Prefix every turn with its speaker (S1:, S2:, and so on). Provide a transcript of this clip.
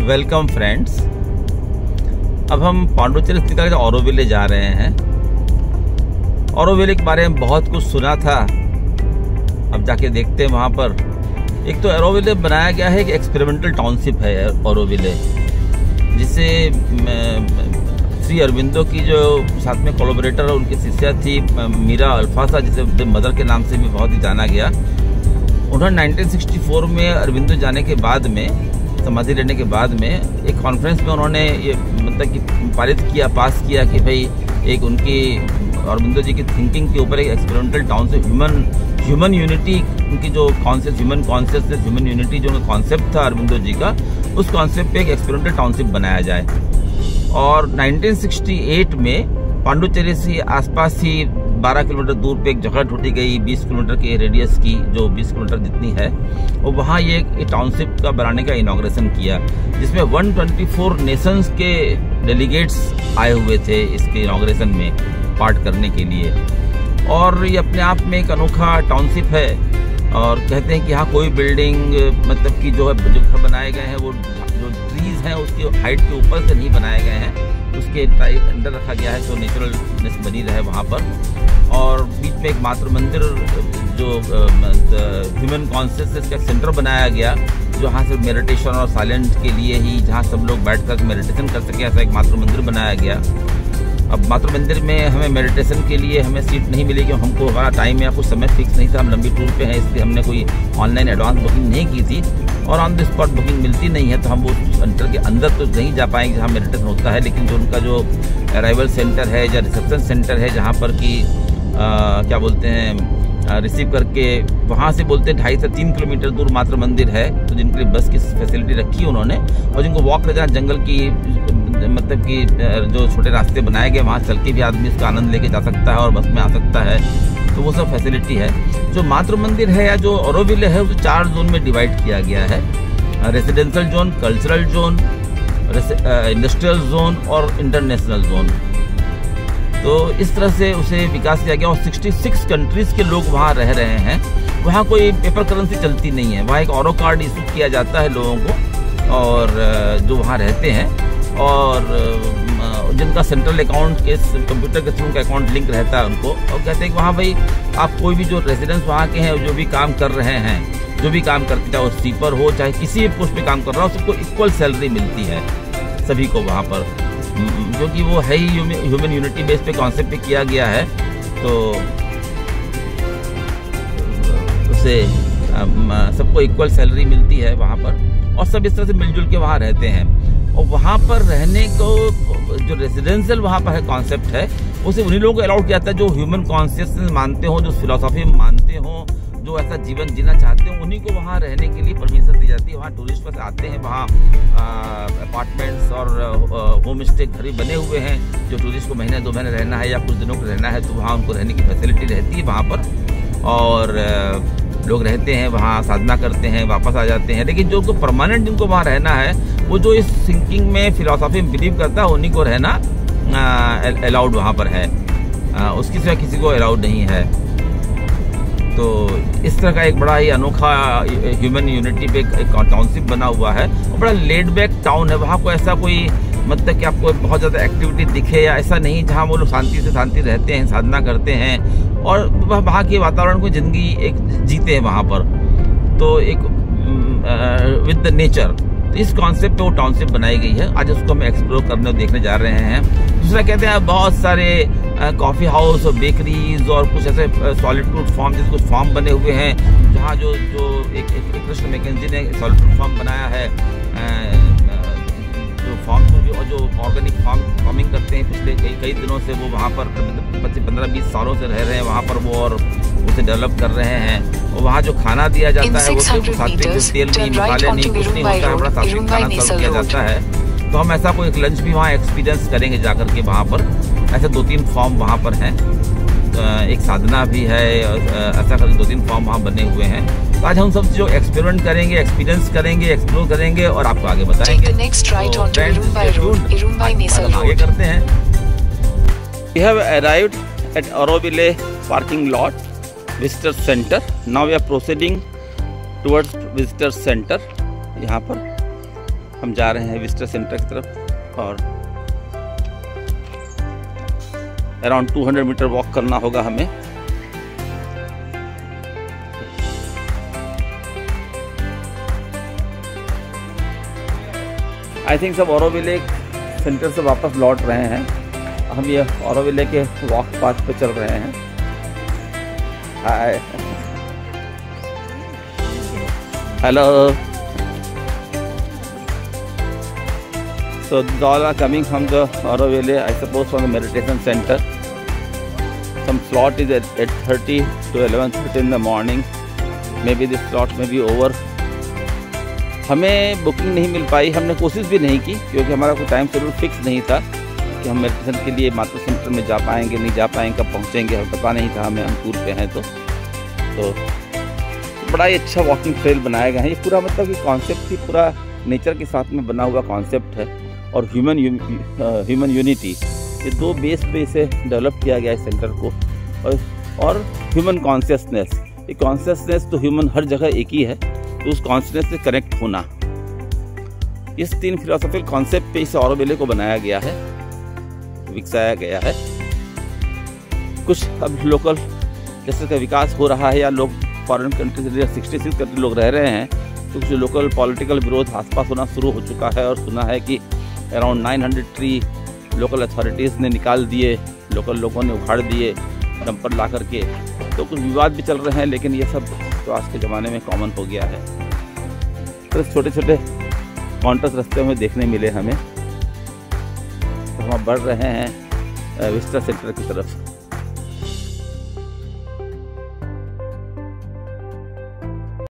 S1: Welcome friends. अब हम पांडुचेरी स्थित ऑरोविले जा रहे हैं। ऑरोविले के बारे में बहुत कुछ सुना था, अब जाके देखते हैं वहाँ पर। एक तो ऑरोविले बनाया गया है, एक एक्सपेरिमेंटल टाउनशिप है ऑरोविले, जिसे श्री अरविंदो की जो साथ में कोलैबोरेटर है उनकी शिष्या थी मीरा अल्फासा, जिसे मदर के नाम से भी बहुत ही जाना गया। उन्होंने 1964 में अरविंदो जाने के बाद में, समाधि लेने के बाद में, एक कॉन्फ्रेंस में उन्होंने ये मतलब कि पास किया कि भाई एक उनकी अरविंदो जी की थिंकिंग के ऊपर एक एक्सपेरिमेंटल टाउनशिप, ह्यूमन यूनिटी, उनकी जो concept human consciousness, human unity जो कॉन्सेप्ट था अरविंदो जी का, उस कॉन्सेप्ट पे एक एक्सपेरिमेंटल टाउनशिप बनाया जाए। और 1968 में पांडुचेरी से आसपास ही 12 किलोमीटर दूर पे एक जगह ढूंढी गई 20 किलोमीटर के रेडियस की, जो 20 किलोमीटर जितनी है, और वहाँ ये एक टाउनशिप का बनाने का इनॉग्रेशन किया, जिसमें 124 नेशंस के डेलीगेट्स आए हुए थे इसके इनॉग्रेशन में पार्ट करने के लिए। और ये अपने आप में एक अनोखा टाउनशिप है। और कहते हैं कि यहाँ कोई बिल्डिंग मतलब कि जो घर बनाए गए हैं वो जो ट्रीज हैं उसकी हाइट के ऊपर से नहीं बनाए गए हैं, उसके अंदर रखा गया है जो नेचुरलनेस बनी रहे वहाँ पर। और बीच में एक मातृ मंदिर जो ह्यूमन कॉन्शियसनेस का सेंटर बनाया गया, जहाँ से मेडिटेशन और साइलेंट के लिए ही, जहाँ सब लोग बैठ कर मेडिटेशन कर सके, ऐसा एक मातृ मंदिर बनाया गया। अब मातृ मंदिर में हमें मेडिटेशन के लिए हमें सीट नहीं मिली, क्योंकि हमको हमारा टाइम या कुछ समय फिक्स नहीं था, हम लंबी टूर पे हैं, इसलिए हमने कोई ऑनलाइन एडवांस बुकिंग नहीं की थी, और ऑन द स्पॉट बुकिंग मिलती नहीं है, तो हम वो सेंटर के अंदर तो नहीं जा पाएंगे जहाँ मेडिटेशन होता है। लेकिन जो उनका जो अराइवल सेंटर है या रिसेप्शन सेंटर है, जहाँ पर कि क्या बोलते हैं, रिसीव करके, वहाँ से बोलते हैं 2.5 से 3 किलोमीटर दूर मातृ मंदिर है, तो जिनके लिए बस की फैसिलिटी रखी उन्होंने, और जिनको वॉक करना, जंगल की मतलब कि जो छोटे रास्ते बनाए गए, वहाँ चल के भी आदमी उसका आनंद लेके जा सकता है और बस में आ सकता है, तो वो सब फैसिलिटी है। जो मातृ मंदिर है या जो ऑरोविले है, उसे 4 जोन में डिवाइड किया गया है: residential zone, cultural zone, industrial zone और इंटरनेशनल जोन। तो इस तरह से उसे विकास किया गया, और 66 कंट्रीज के लोग वहाँ रह रहे हैं। वहाँ कोई पेपर करेंसी चलती नहीं है, वहाँ एक ऑरो कार्ड इशू किया जाता है लोगों को, और जो वहाँ रहते हैं, और जिनका सेंट्रल अकाउंट के कंप्यूटर के थ्रू उनका अकाउंट लिंक रहता है उनको, और कहते हैं कि वहाँ भाई आप कोई भी जो रेजिडेंट्स वहाँ के हैं, जो भी काम कर रहे हैं, जो भी काम करते, चाहे वो स्वीपर हो, चाहे किसी भी पोस्ट पे काम कर रहा हो, सबको इक्वल सैलरी मिलती है सभी को वहाँ पर, क्योंकि वो है ही ह्यूमन यूनिटी बेस पे कॉन्सेप्ट पे किया गया है। तो उसे सबको इक्वल सैलरी मिलती है वहाँ पर, और सब इस तरह से मिलजुल के वहाँ रहते हैं। और वहाँ पर रहने को जो रेजिडेंशियल वहाँ पर है कॉन्सेप्ट है, उसे उन्हीं लोगों को अलाउड किया जाता है जो ह्यूमन कॉन्शियसनेस मानते हो, जो फिलोसॉफी मानते हो, जो ऐसा जीवन जीना चाहते हो, उन्हीं को वहाँ रहने के लिए परमिशन दी जाती है। वहाँ टूरिस्ट बस आते हैं, वहाँ अपार्टमेंट्स और होम स्टे घर बने हुए हैं, जो टूरिस्ट को महीने 2 महीने रहना है या कुछ दिनों को रहना है, तो वहाँ उनको रहने की फैसिलिटी रहती है वहाँ पर, और लोग रहते हैं वहाँ, साधना करते हैं, वापस आ जाते हैं। लेकिन जो उनको परमानेंट जिनको वहाँ रहना है, वो जो इस थिंकिंग में, फिलॉसफी में बिलीव करता है, उन्हीं को रहना अलाउड वहाँ पर है, उसकी सिवा किसी को अलाउड नहीं है। तो इस तरह का एक बड़ा ही अनोखा ह्यूमन यूनिटी पे एक टाउनशिप बना हुआ है, और बड़ा लेड बैक टाउन है। वहाँ को ऐसा कोई मतलब कि आपको बहुत ज़्यादा एक्टिविटी दिखे या ऐसा नहीं, जहाँ वो लोग शांति रहते हैं, साधना करते हैं, और वहाँ के वातावरण को ज़िंदगी एक जीते हैं वहाँ पर, तो एक विद द नेचर। तो इस कॉन्सेप्ट पे वो टाउनशिप बनाई गई है। आज उसको हम एक्सप्लोर करने और देखने जा रहे हैं। दूसरा कहते हैं बहुत सारे कॉफ़ी हाउस और बेकरीज और कुछ ऐसे सॉलिट्यूड फार्म, जैसे कुछ फार्म बने हुए हैं, जहाँ जो एक कृष्ण मैकेंजी ने सॉलिट्यूड फार्म बनाया है, जो फार्म और जो ऑर्गेनिक फार्मिंग करते हैं पिछले कई दिनों से, वो वहाँ पर 15-20 सालों से रह रहे हैं वहाँ पर वो, और उसे डेवलप कर रहे हैं। और वहाँ जो खाना दिया जाता है वो सात्विक, तेल नहीं, मसाले नहीं, कुछ नहीं होता है, बड़ा सात्विक खाना सर्व किया जाता है। तो हम ऐसा कोई एक लंच भी वहाँ एक्सपीरियंस करेंगे जाकर के वहाँ पर। ऐसे 2-3 फॉर्म वहाँ पर हैं, एक साधना भी है, ऐसा करके 2-3 फॉर्म वहाँ बने हुए हैं। तो आज हम सब जो एक्सपेरिमेंट करेंगे, एक्सपीरियंस करेंगे, एक्सप्लोर करेंगे, और आपको आगे बताएंगे। आगे करते हैं। We have arrived at Auroville parking lot, visitor center. Now we are proceeding towards visitor center। यहाँ पर हम जा रहे हैं विजिटर सेंटर की तरफ और अराउंड 200 मीटर वॉक करना होगा हमें। आई थिंक सब ऑरोविले सेंटर से वापस लौट रहे हैं। हम ये ऑरोविले के वॉक पाथ पे चल रहे हैं। हाय, hello. So these all are coming from the Auroville, I suppose from the meditation center. Some slot is at 8:30 to 11:30 in the morning. Maybe this slot may be over. हमें booking नहीं मिल पाई, हमने कोशिश भी नहीं की क्योंकि हमारा कोई टाइम शेड्यूल फिक्स नहीं था कि हम मेडिटेशन के लिए माता सेंटर में जा पाएंगे नहीं जा पाएंगे, कब पहुंचेंगे, हमें पता नहीं था। हमें हम टूर पे हैं तो बड़ा ही अच्छा वॉकिंग ट्रेल बनाया गया है। ये पूरा मतलब कि कॉन्सेप्ट ही पूरा नेचर के साथ में बना हुआ कॉन्सेप्ट है और ह्यूमन यूनिटी, ये दो बेस पे इसे डेवलप किया गया है सेंटर को। और ह्यूमन कॉन्शियसनेस, ये कॉन्शियसनेस तो ह्यूमन हर जगह एक ही है, तो उस कॉन्शियसनेस से कनेक्ट होना, इस 3 फिलोसॉफिकल कॉन्सेप्ट पे इस ऑरोविले को बनाया गया है, विकसाया गया है। कुछ अब लोकल जैसे का विकास हो रहा है या लोग फॉरेन कंट्री से 66 कंट्री लोग रह रहे हैं, तो कुछ लोकल पॉलिटिकल विरोध आसपास होना शुरू हो चुका है। और सुना है कि अराउंड 900 ट्री लोकल अथॉरिटीज़ ने निकाल दिए, लोकल लोगों ने उखाड़ दिए डंपर ला करके। तो कुछ विवाद भी चल रहे हैं, लेकिन ये सब तो आज के ज़माने में कॉमन हो गया है। तो छोटे छोटे काउंटर्स रास्ते में देखने मिले हमें, तो हम बढ़ रहे हैं विजिटर सेंटर की तरफ।